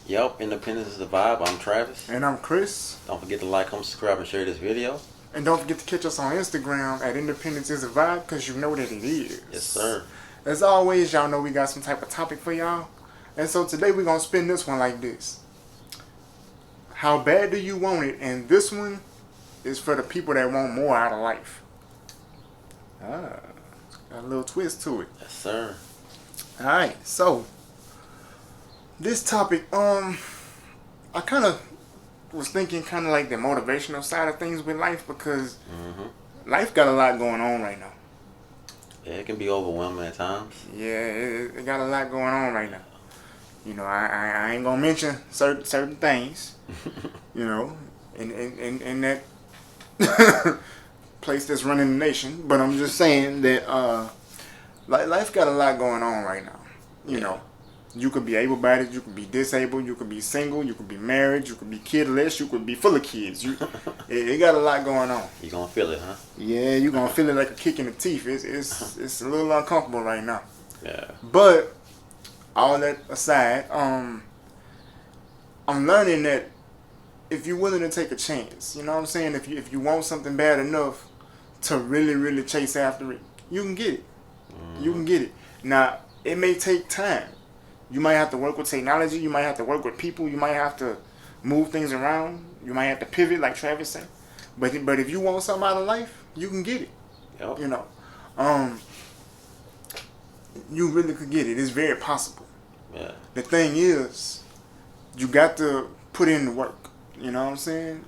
Yep, independence is the vibe. I'm Travis. And I'm Chris. Don't forget to like, comment, subscribe, and share this video. And don't forget to catch us on Instagram at Independence is a Vibe, because you know that it is. Yes, sir. As always, y'all know we got some type of topic for y'all. And so today we're going to spin this one like this. How bad do you want it? And this one is for the people that want more out of life. Got a little twist to it. Yes, sir. Alright, so this topic, I kind of was thinking kind of like the motivational side of things with life, because life got a lot going on right now. Yeah, it can be overwhelming at times. Yeah, it got a lot going on right now. You know, I ain't gonna mention certain things, you know, in that place that's running the nation. But I'm just saying that life got a lot going on right now. You know, you could be able-bodied, you could be disabled, you could be single, you could be married, you could be kidless, you could be full of kids. It got a lot going on. You gonna feel it, huh? Yeah, you gonna feel it like a kick in the teeth. It's a little uncomfortable right now. Yeah. But all that aside, I'm learning that if you're willing to take a chance, you know what I'm saying? If you want something bad enough to really chase after it, you can get it. You can get it. Now, it may take time. You might have to work with technology. You might have to work with people. You might have to move things around. You might have to pivot, like Travis said. But if you want something out of life, you can get it. Yep. You know, you really could get it. It's very possible. Yeah. The thing is, you got to put in the work. You know what I'm saying?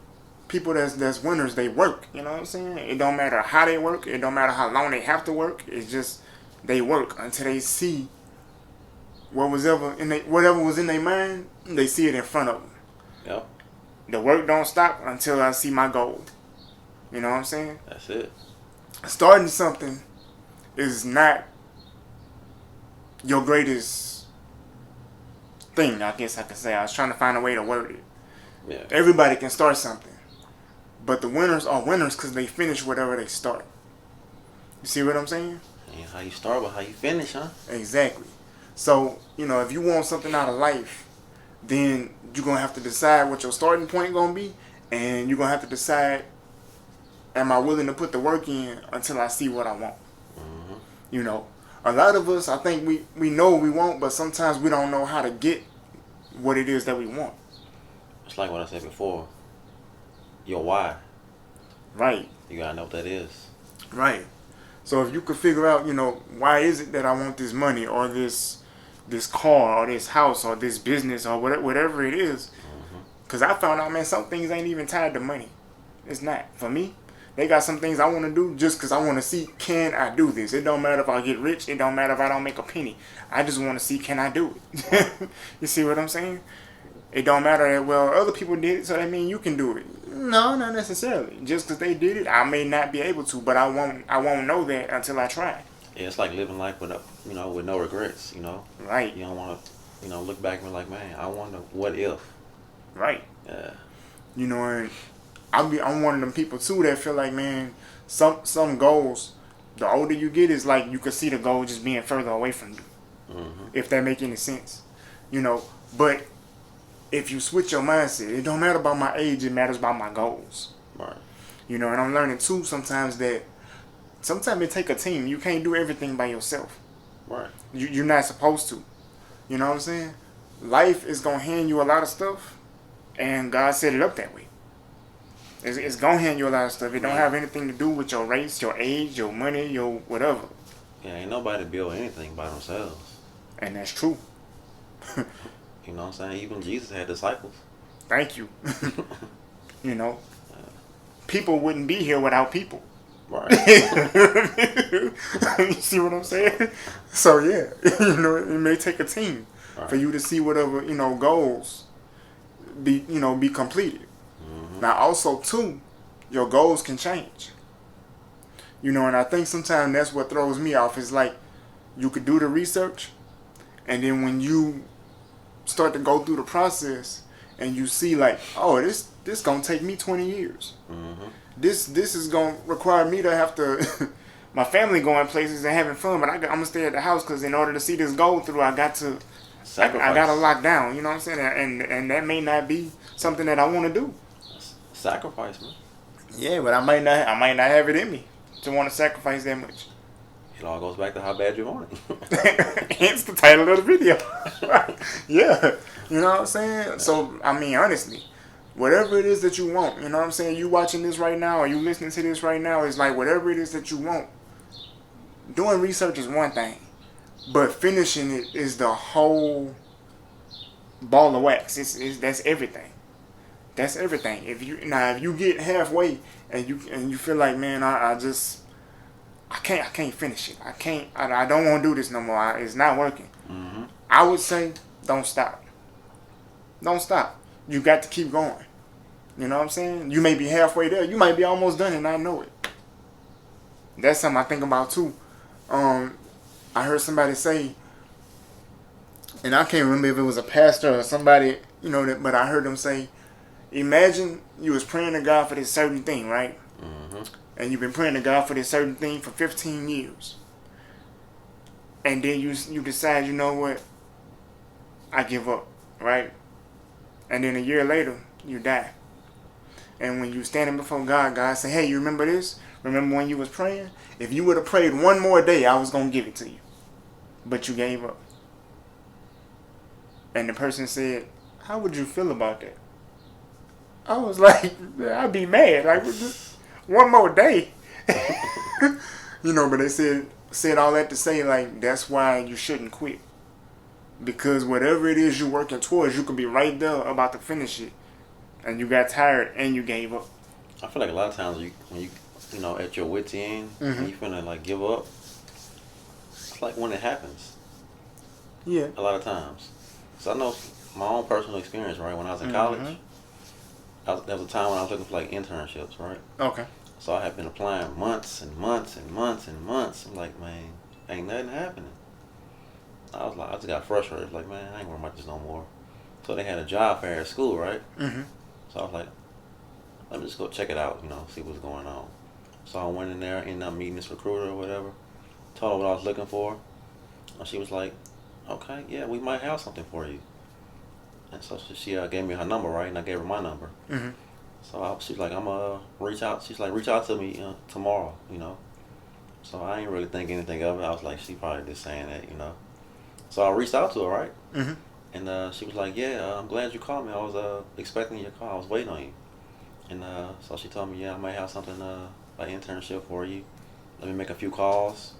People that's winners, they work. You know what I'm saying? It don't matter how they work. It don't matter how long they have to work. It's just they work until they see whatever was in their mind. They see it in front of them. Yep. The work don't stop until I see my goal. You know what I'm saying? That's it. Starting something is not your greatest thing, I guess I could say. I was trying to find a way to word it. Yeah. Everybody can start something. But the winners are winners because they finish whatever they start. You see what I'm saying? Ain't how you start, but how you finish, huh? Exactly. So, you know, if you want something out of life, then you're going to have to decide what your starting point going to be. And you're going to have to decide, am I willing to put the work in until I see what I want? You know, a lot of us, I think we know what we want, but sometimes we don't know how to get what it is that we want. It's like what I said before. Your why. Right. You gotta know what that is. Right. So if you could figure out, you know, why is it that I want this money or this car or this house or this business or whatever it is. Because I found out, man, some things ain't even tied to money. It's not. For me, they got some things I want to do just because I want to see, can I do this? It don't matter if I get rich. It don't matter if I don't make a penny. I just want to see, can I do it? You see what I'm saying? It don't matter that, well, other people did it, so that means you can do it. No, not necessarily. Just because they did it, I may not be able to, but I won't know that until I try. Yeah, it's like living life with no regrets, you know? Right. You don't want to, look back and be like, man, I wonder what if. Right. Yeah. You know, and I'm one of them people too that feel like, man, some goals, the older you get, is like you can see the goal just being further away from you. If that make any sense. You know, but if you switch your mindset, it don't matter about my age, it matters about my goals. Right. You know, and I'm learning too sometimes that sometimes it take a team. You can't do everything by yourself. Right. You're not supposed to. You know what I'm saying? Life is going to hand you a lot of stuff, and God set it up that way. It's going to hand you a lot of stuff. It don't have anything to do with your race, your age, your money, your whatever. Yeah, ain't nobody build anything by themselves. And that's true. You know what I'm saying? Even Jesus had disciples. Thank you. You know, people wouldn't be here without people. Right. You see what I'm saying? So yeah, you know, it may take a team for you to see whatever, you know, goals be completed. Now also too, your goals can change. You know, and I think sometimes that's what throws me off. Is like you could do the research, and then when you start to go through the process and you see like, oh, this gonna take me 20 years. This is gonna require me to have to my family going places and having fun, but I'm gonna stay at the house because in order to see this goal through, I got to I got to lock down. You know what I'm saying? And that may not be something that I want to do. Sacrifice, man. Yeah, but I might not have it in me to want to sacrifice that much. It all goes back to how bad you want it. Hence the title of the video. Yeah, you know what I'm saying? So, I mean, honestly, whatever it is that you want, you know what I'm saying? You watching this right now or you listening to this right now, it's like whatever it is that you want. Doing research is one thing, but finishing it is the whole ball of wax. That's everything. That's everything. If you get halfway and you feel like, man, I can't finish it. I don't want to do this no more. It's not working. Mm-hmm. I would say don't stop. Don't stop. You got to keep going. You know what I'm saying? You may be halfway there. You might be almost done and not know it. That's something I think about too. I heard somebody say, and I can't remember if it was a pastor or somebody, but I heard them say, imagine you was praying to God for this certain thing, right? Mm-hmm. And you've been praying to God for this certain thing for 15 years. And then you decide, you know what? I give up, right? And then a year later, you die. And when you standing before God, God say, hey, you remember this? Remember when you was praying? If you would have prayed one more day, I was going to give it to you. But you gave up. And the person said, how would you feel about that? I was like, I'd be mad. Like, one more day. But they said all that to say, like, that's why you shouldn't quit. Because whatever it is you're working towards, you could be right there about to finish it. And you got tired and you gave up. I feel like a lot of times when you at your wit's end, mm-hmm. and you finna like give up, it's like when it happens. Yeah. A lot of times. So I know my own personal experience, right? When I was in college, there was a time when I was looking for like internships, right? Okay. So I had been applying months and months and months and months. I'm like, man, ain't nothing happening. I just got frustrated. Like, man, I ain't worried about this no more. So they had a job fair at school, right? Mm-hmm. So I was like, let me just go check it out, see what's going on. So I went in there, ended up meeting this recruiter or whatever. Told her what I was looking for. And she was like, okay, yeah, we might have something for you. And so she gave me her number, right? And I gave her my number. Mm-hmm. So she's like, I'm going to reach out. She's like, reach out to me tomorrow, So I ain't really think anything of it. I was like, she probably just saying that, So I reached out to her, right? Mm-hmm. And she was like, yeah, I'm glad you called me. I was expecting your call. I was waiting on you. And so she told me, yeah, I might have something, an internship for you. Let me make a few calls.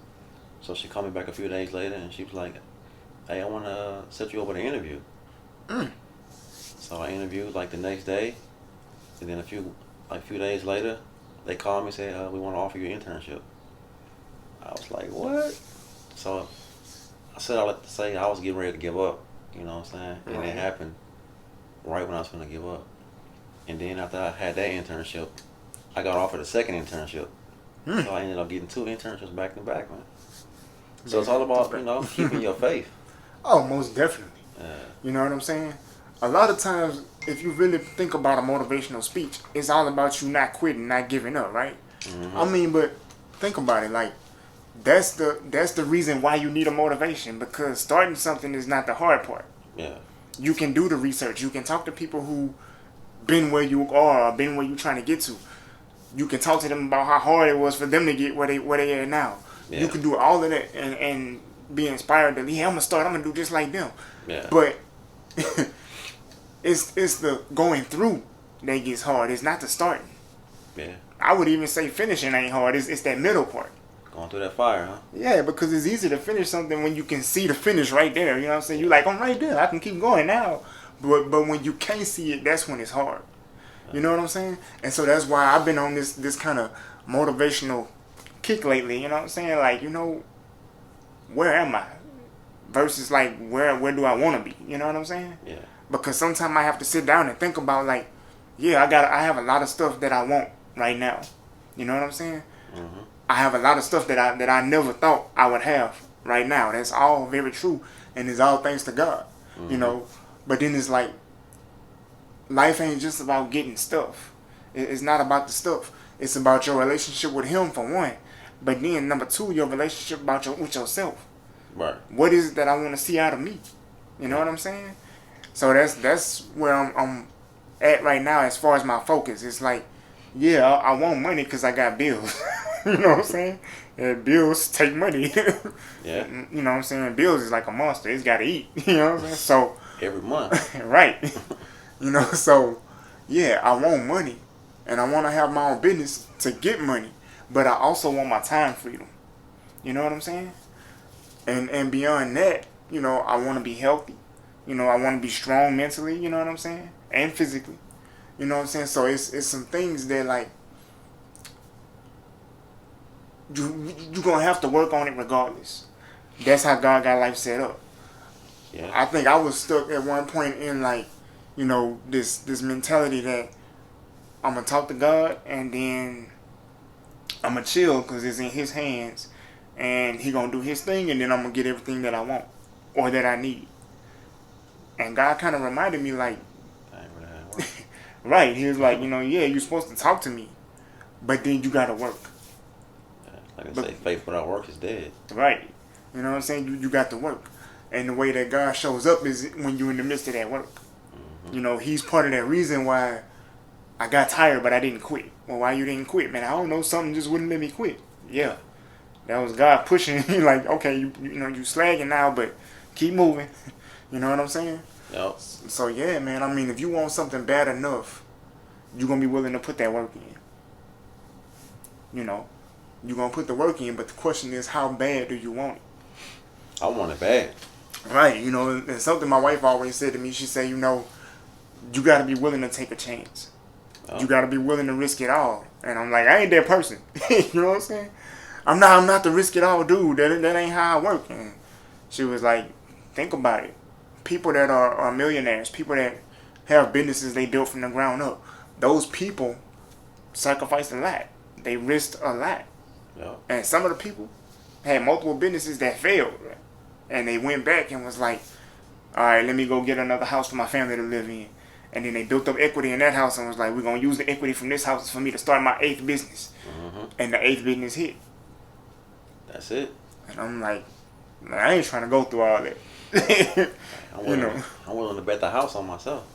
So she called me back a few days later, and she was like, hey, I want to set you up with an interview. So I interviewed like the next day. And then a few days later, they called me and said, we want to offer you an internship. I was like, what? So I said all that to say I was getting ready to give up. You know what I'm saying? And it happened right when I was going to give up. And then after I had that internship, I got offered a second internship. So I ended up getting 2 internships back to back, man. So it's all about, keeping your faith. Oh, most definitely. You know what I'm saying? A lot of times, if you really think about a motivational speech, it's all about you not quitting, not giving up, right? Mm-hmm. I mean, but think about it. Like, that's the reason why you need a motivation, because starting something is not the hard part. Yeah. You can do the research. You can talk to people who been where you are or been where you're trying to get to. You can talk to them about how hard it was for them to get where they are now. Yeah. You can do all of that and be inspired to, yeah, I'm gonna do just like them. Yeah. But it's the going through that gets hard. It's not the starting. Yeah. I would even say finishing ain't hard. It's that middle part. Going through that fire, huh? Yeah, because it's easy to finish something when you can see the finish right there. You know what I'm saying? You're like, I'm right there. I can keep going now. But when you can't see it, that's when it's hard. You know what I'm saying? And so that's why I've been on this kind of motivational kick lately. You know what I'm saying? Like, where am I? Versus like, where do I want to be? You know what I'm saying? Yeah. Because sometimes I have to sit down and think about like, yeah, I have a lot of stuff that I want right now. You know what I'm saying? Mm-hmm. I have a lot of stuff that I never thought I would have right now. That's all very true, and it's all thanks to God. Mm-hmm. But then it's like, life ain't just about getting stuff. It's not about the stuff. It's about your relationship with Him, for one. But then, number 2, your relationship with yourself. Right. What is it that I want to see out of me? You know what I'm saying? So that's where I'm at right now as far as my focus. It's like, yeah, I want money because I got bills. You know what I'm saying? And bills take money. Yeah. You know what I'm saying? Bills is like a monster. It's got to eat. You know what I'm saying? So, Every month. right. You know, so, yeah, I want money. And I want to have my own business to get money. But I also want my time freedom. You know what I'm saying? And beyond that, you know, I want to be healthy. You know, I want to be strong mentally. You know what I'm saying? And physically. You know what I'm saying? So it's some things that like you gonna have to work on it regardless. That's how God got life set up. Yeah. I think I was stuck at one point in like, you know, this mentality that I'm gonna talk to God and then I'm gonna chill because it's in His hands, and He gonna do His thing, and then I'm gonna get everything that I want or that I need. And God kind of reminded me like, That ain't really how it works. right? He was like, you know, yeah, you're supposed to talk to me, but then you gotta work. Yeah. Like I But say, faith without work is dead. right, you know what I'm saying? You got to work, and the way that God shows up is when you're in the midst of that work. You know, He's part of that reason why I got tired, but I didn't quit. Well, why you didn't quit, man? I don't know. Something just wouldn't let me quit. Yeah, that was God pushing you. Like, okay, you know, you slagging now, but keep moving. You know what I'm saying? Yep. So yeah, man. I mean, if you want something bad enough, you're gonna be willing to put that work in. You know, you're gonna put the work in, but the question is, how bad do you want it? I want it bad. Right. You know, and something my wife always said to me. She said, you know, you got to be willing to take a chance. Oh. You got to be willing to risk it all. And I'm like, I ain't that person. You know what I'm saying? I'm not the risk it all dude. That ain't how I work. And she was like, think about it. People that are millionaires, people that have businesses they built from the ground up, those people sacrificed a lot. They risked a lot. Yep. And some of the people had multiple businesses that failed. And they went back and was like, all right, let me go get another house for my family to live in. And then they built up equity in that house and was like, we're going to use the equity from this house for me to start my 8th business. Mm-hmm. And the 8th business hit. That's it. And I'm like, man, I ain't trying to go through all that. I'm willing to bet the house on myself.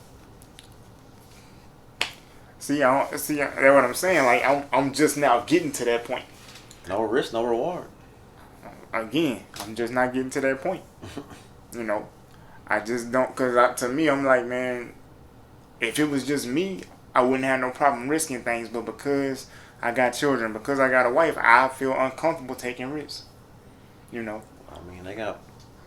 See, that's what I'm saying. Like, I'm just now getting to that point. No risk, no reward. Again, I'm just not getting to that point. You know, I just don't, because to me, I'm like, man, if it was just me, I wouldn't have no problem risking things. But because I got children, because I got a wife, I feel uncomfortable taking risks. You know. I mean, they got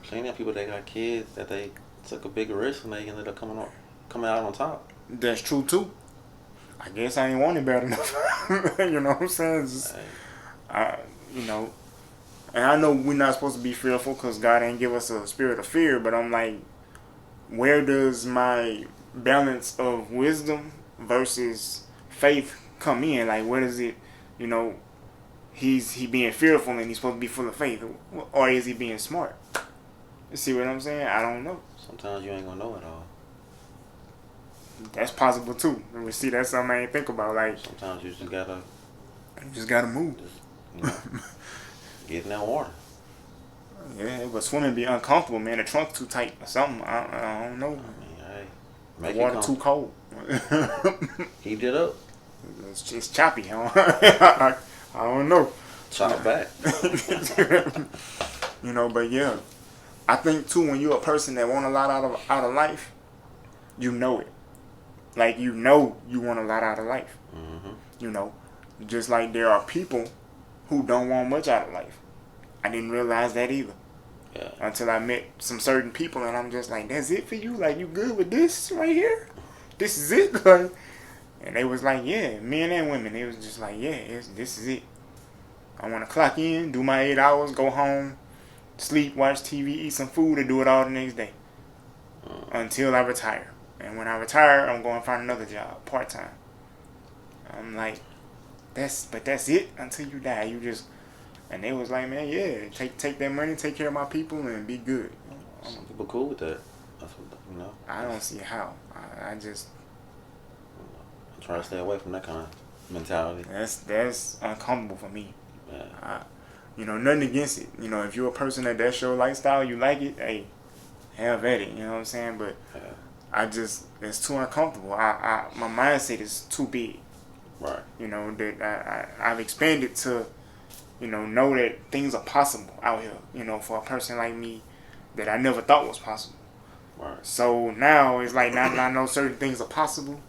plenty of people that got kids that they took a bigger risk and they ended up coming out on top. That's true too. I guess I ain't want it bad enough. You know what I'm saying? Just, you know, and I know we're not supposed to be fearful because God ain't give us a spirit of fear. But I'm like, where does my balance of wisdom versus faith come in? Like, where does it, you know, he being fearful and he's supposed to be full of faith, or is he being smart? You see what I'm saying? I don't know. Sometimes you ain't gonna know it all. That's possible too. And we see that's something I ain't think about. Like, sometimes you just gotta move. You know, get in that water. Yeah, but swimming be uncomfortable, man. The trunk's too tight or something. I don't know. I mean, hey, make the water too cold. Heat it up. It's choppy, huh? I don't know. Chop back. You know, but yeah, I think too when you're a person that want a lot out of life, you know it. Like, you know you want a lot out of life. Mm-hmm. You know, just like there are people who don't want much out of life. I didn't realize that either. Yeah. Until I met some certain people, and I'm just like, that's it for you? Like, you good with this right here? This is it? Like, and they was like, yeah, men and women. They was just like, yeah, this is it. I want to clock in, do my 8 hours, go home, sleep, watch TV, eat some food, and do it all the next day. Until I retire. And when I retire, I'm going to find another job, part-time. I'm like, that's it until you die. You just, and they was like, man, yeah, take that money, take care of my people, and be good. Some people cool with that. That's what, you know. I don't see how. I just, I try to stay away from that kind of mentality. That's uncomfortable for me. Yeah. You know, nothing against it. You know, if you're a person that's your lifestyle, you like it, hey, have at it. You know what I'm saying? But Yeah. it's too uncomfortable. My mindset is too big. Right. You know, that I've expanded to, know that things are possible out here, for a person like me that I never thought was possible. Right. So now it's like, now that I know certain things are possible,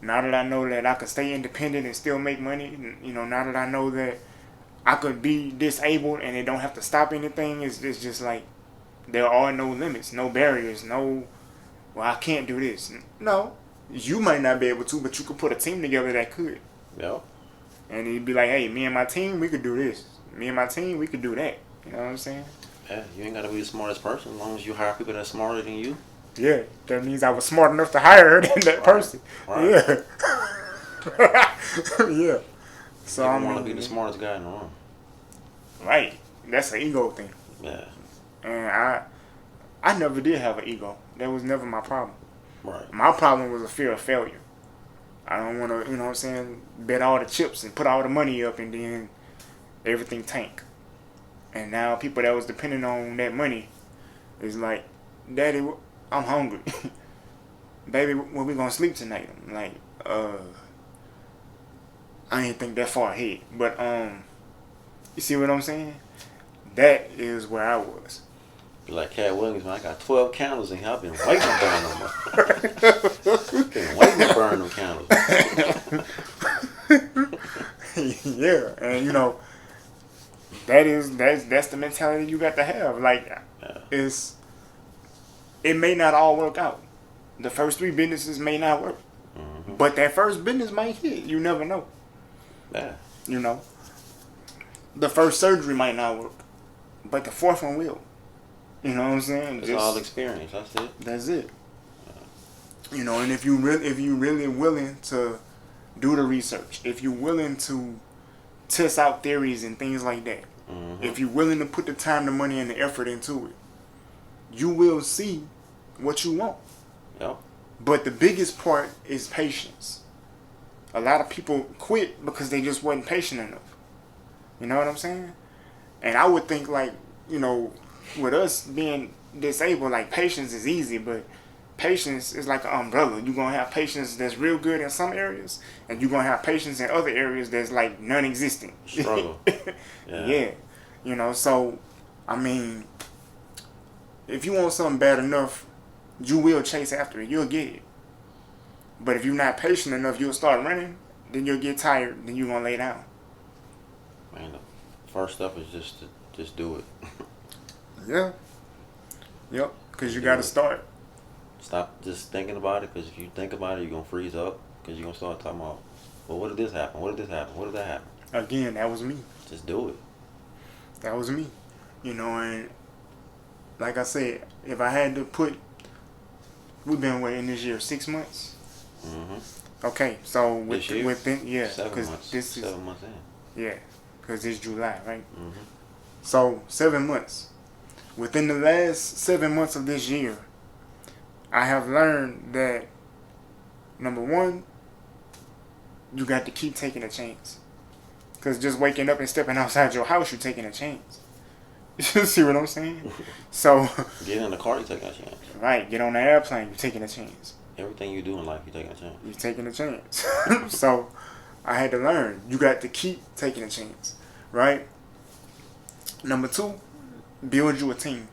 now that I know that I can stay independent and still make money, now that I know that I could be disabled and it don't have to stop anything, it's just like, there are no limits, no barriers, no, well, I can't do this. No, you might not be able to, but you could put a team together that could. Yep. And he'd be like, hey, me and my team, we could do this. Me and my team, we could do that. You know what I'm saying? Yeah, you ain't gotta be the smartest person as long as you hire people that's smarter than you. Yeah, that means I was smart enough to hire her than that Right. person. Right. Yeah. Yeah. So You I want to be mean, the smartest guy in the room. right. That's an ego thing. Yeah. And I never did have an ego. That was never my problem. Right. My problem was a fear of failure. I don't want to, you know what I'm saying, bet all the chips and put all the money up and then everything tank. And now people that was depending on that money is like, Daddy, I'm hungry. Baby, when we gonna sleep tonight? I'm like, I ain't think that far ahead. But you see what I'm saying? That is where I was. Be like Cat Williams, man. I got 12 candles in here. I've been waiting to burn them. Been waiting to burn them candles. Yeah, and that's the mentality you got to have. Like, Yeah. It may not all work out. The first 3 businesses may not work, but that first business might hit. You never know. Yeah. The first surgery might not work, but the 4th one will. You know what I'm saying? It's all experience. That's it. That's it. And if you really willing to do the research, if you're willing to test out theories and things like that, if you're willing to put the time, the money, and the effort into it, you will see what you want. Yep. But the biggest part is patience. A lot of people quit because they just wasn't patient enough. You know what I'm saying? And I would think, like, with us being disabled, like, patience is easy, but patience is like an umbrella. You're going to have patience that's real good in some areas, and you're going to have patience in other areas that's like non-existent. Struggle. Yeah. So, I mean, if you want something bad enough, you will chase after it. You'll get it. But if you're not patient enough, you'll start running, then you'll get tired, then you're going to lay down. Man, the first step is just do it. Yeah. Yep. Because you got to start. Stop just thinking about it, because if you think about it, you're going to freeze up, because you're going to start talking about, well, what did this happen? What did this happen? What did that happen? Again, that was me. Just do it. That was me. And like I said, if I had to put, we've been in this year 6 months. Okay, so within 7 months. this is 7 months in. because it's July, right? So 7 months. Within the last 7 months of this year, I have learned that, number one, you got to keep taking a chance. Because just waking up and stepping outside your house, you're taking a chance. You see what I'm saying? So Get in the car, you're taking a chance. right, get on the airplane, you're taking a chance. Everything you do in life, you're taking a chance. You're taking a chance. So I had to learn. You got to keep taking a chance. Right? Number 2, build you a team.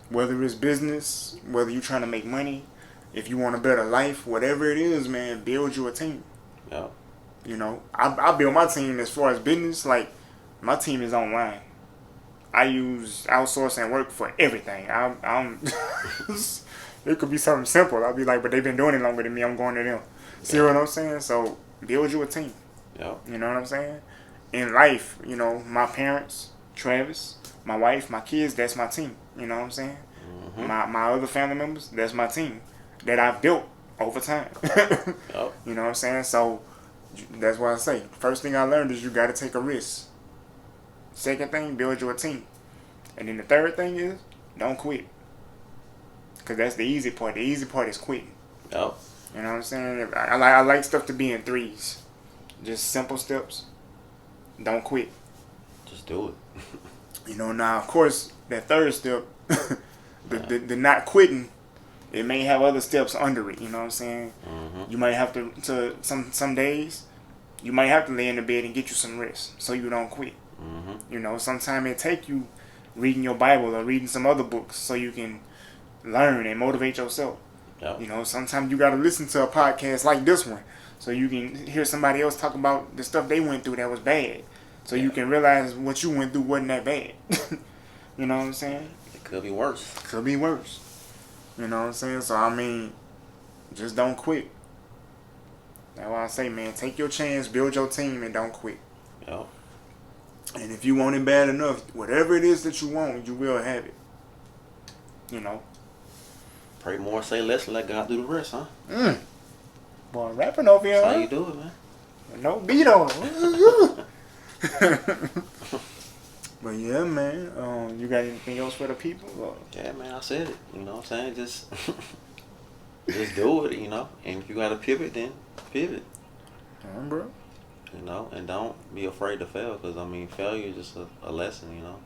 Whether it's business, whether you're trying to make money, if you want a better life, whatever it is, man, build you a team. Yeah. I build my team as far as business. Like, my team is online. I use outsourcing work for everything. I'm it could be something simple. I'll be like, but they've been doing it longer than me. I'm going to them. See what I'm saying? So build you a team. Yeah. You know what I'm saying? In life, my parents, Travis, my wife, my kids, that's my team. You know what I'm saying? My other family members, that's my team that I've built over time. Yep. You know what I'm saying? So that's why I say, first thing I learned is you got to take a risk. Second thing, build you a team. And then the third thing is, don't quit. Because that's the easy part. The easy part is quitting. Yep. You know what I'm saying? I like stuff to be in 3s. Just simple steps. Don't quit. Just do it. Now, of course, that third step The not quitting, it may have other steps under it. You know what I'm saying? You might have to some days, you might have to lay in the bed and get you some rest so you don't quit. You know, sometimes it take you reading your Bible or reading some other books so you can learn and motivate yourself. Yep. You know, sometimes you got to listen to a podcast like this one so you can hear somebody else talk about the stuff they went through that was bad. So you can realize what you went through wasn't that bad. You know what I'm saying? It could be worse. Could be worse. You know what I'm saying? So, I mean, just don't quit. That's why I say, man, take your chance, build your team, and don't quit. Yep. And if you want it bad enough, whatever it is that you want, you will have it. You know? Pray more, say less, and let God do the rest, huh? Boy, rapping over here. That's how you do it, man. No beat on. But yeah, man. You got anything else for the people? Or? Yeah, man, I said it. You know what I'm saying? Just do it, you know. And if you got to pivot, then pivot. Bro. You know, and don't be afraid to fail, because, I mean, failure is just a lesson, you know.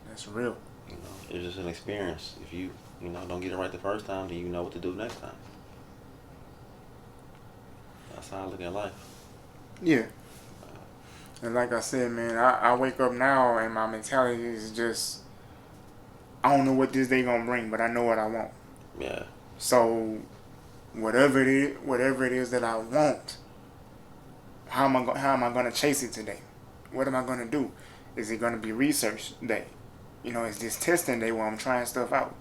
That's real. You know, it's just an experience. If you don't get it right the first time, then you know what to do next time. That's how I look at life. Yeah. And like I said, man, I wake up now and my mentality is just, I don't know what this day gonna bring, but I know what I want. Yeah. So, whatever it is that I want, how am I gonna chase it today? What am I gonna do? Is it gonna be research day? You know, is this testing day where I'm trying stuff out?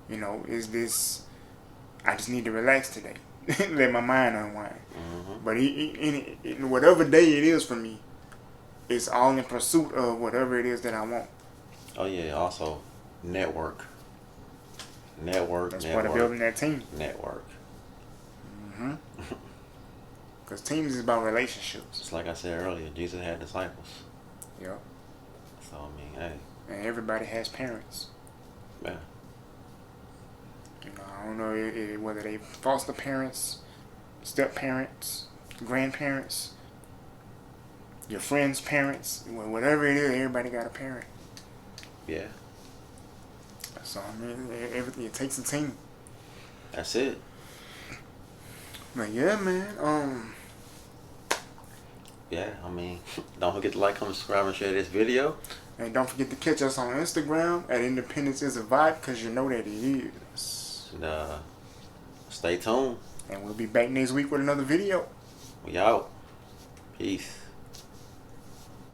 You know, is this, I just need to relax today, let my mind unwind. But in whatever day it is for me, it's all in pursuit of whatever it is that I want. Oh yeah. Also, network. That's part of building that team. Network. Because teams is about relationships. Just like I said earlier, Jesus had disciples. Yeah. So I mean, hey. And everybody has parents. Yeah. You know, I don't know whether they foster parents, step parents, grandparents, your friends' parents, whatever it is, everybody got a parent. Yeah. So I mean, everything, it takes a team. That's it. But yeah, man. Yeah, I mean, don't forget to like, comment, subscribe, and share this video. And don't forget to catch us on Instagram at Independence is a Vibe, because you know that it is. And stay tuned. And we'll be back next week with another video. We out. Peace.